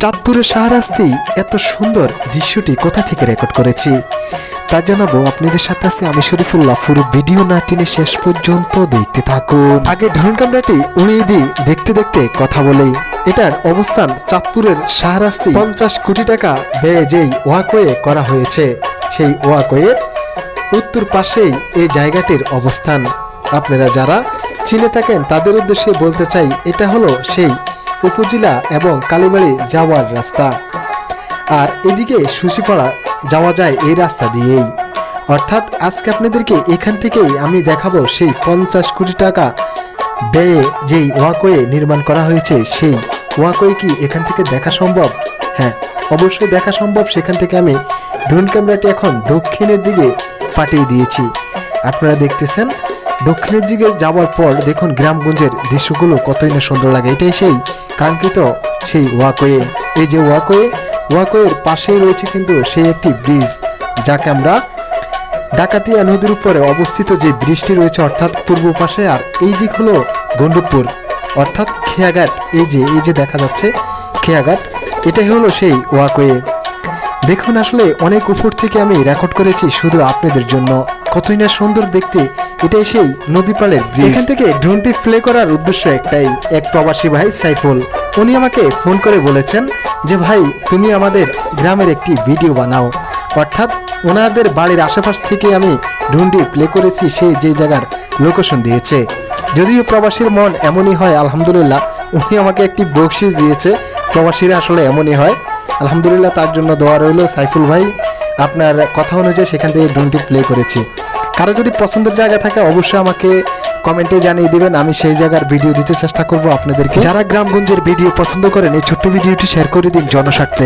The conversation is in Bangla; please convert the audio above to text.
চাঁদপুরের শাহরাস্তি এত সুন্দর দৃশ্যটি কোথা থেকে রেকর্ড করেছি তা জানাবো আপনাদের সাথে আছে আমি শরীফুল্লাহ। পুরো ভিডিও না টেনে শেষ পর্যন্ত দেখতে থাকুন। আগে ড্রোন ক্যামেরাটি উড়িয়ে দিই দেখতে দেখতে কথা বলেই। এটার অবস্থান চাঁদপুরের শাহরাস্তি 50 কোটি টাকা ব্যয়ে যেই ওয়াকওয়ে করা হয়েছে সেই ওয়াকওয়ের উত্তর পাশেই এই জায়গাটির অবস্থান। আপনারা যারা চিনে থাকেন তাদের উদ্দেশ্যে বলতে চাই এটা হলো সেই উপজেলা এবং কালীবাড়ি যাওয়ার রাস্তা। আর এদিকে সুসিপাড়া যাওয়া যায় এই রাস্তা দিয়েই। অর্থাৎ আজকে আপনাদেরকে এখান থেকেই আমি দেখাবো সেই 50 কোটি টাকা ব্যয়ে যেই ওয়াকওয়ে নির্মাণ করা হয়েছে সেই ওয়াকওয়ে কি এখান থেকে দেখা সম্ভব? হ্যাঁ, অবশ্যই দেখা সম্ভব। সেখান থেকে আমি ড্রোন ক্যামেরাটি এখন দক্ষিণের দিকে ফাটিয়ে দিয়েছি। আপনারা দেখতেছেন দক্ষিণের দিকে যাওয়ার পর দেখুন গ্রামগঞ্জের দৃশ্যগুলো কতই না সুন্দর লাগে। এটাই সেই কাঙ্ক্ষিত সেই ওয়াকওয়ে। এই যে ওয়াকওয়ের পাশেই রয়েছে কিন্তু সেই একটি ব্রিজ, যাকে আমরা ডাকাতিয়া নদীর উপরে অবস্থিত যে ব্রিজটি রয়েছে অর্থাৎ পূর্ব পাশে। আর এই দিক হলো গন্ডপুর অর্থাৎ খেয়াঘাট। এই যে দেখা যাচ্ছে খেয়াঘাট, এটাই হলো সেই ওয়াকওয়ে। দেখুন আসলে অনেক উপর থেকে আমি রেকর্ড করেছি শুধু আপনাদের জন্য। কতই না সুন্দর দেখতে। এটাই সেই নদী পাড়ের ব্রিজ। এখান থেকে ড্রোনটি প্লে করার উদ্দেশ্য একটাই, এক প্রবাসী ভাই সাইফুল, উনি আমাকে ফোন করে বলেছেন যে ভাই তুমি আমাদের গ্রামের একটি ভিডিও বানাও। অর্থাৎ ওনাদের বাড়ির আশেপাশ থেকে আমি ড্রোনটি প্লে করেছি, সেই যে জায়গার লোকেশন দিয়েছে। যদিও প্রবাসীর মন এমনই হয়, আলহামদুলিল্লাহ উনি আমাকে একটি বকশিস দিয়েছে। প্রবাসীরা আসলে এমনই হয়, আলহামদুলিল্লাহ তার জন্য দোয়া রইল। সাইফুল ভাই আপনার কথা অনুযায়ী সেখান থেকে ড্রোনটি প্লে করেছি। কারো যদি পছন্দের জায়গা থাকে অবশ্যই আমাকে কমেন্টে জানিয়ে দিবেন, আমি সেই জায়গার ভিডিও দিতে চেষ্টা করব আপনাদেরকে। যারা গ্রামগঞ্জের ভিডিও পছন্দ করেন এই ছোট্ট ভিডিওটি শেয়ার করে দিন জনস্বার্থে।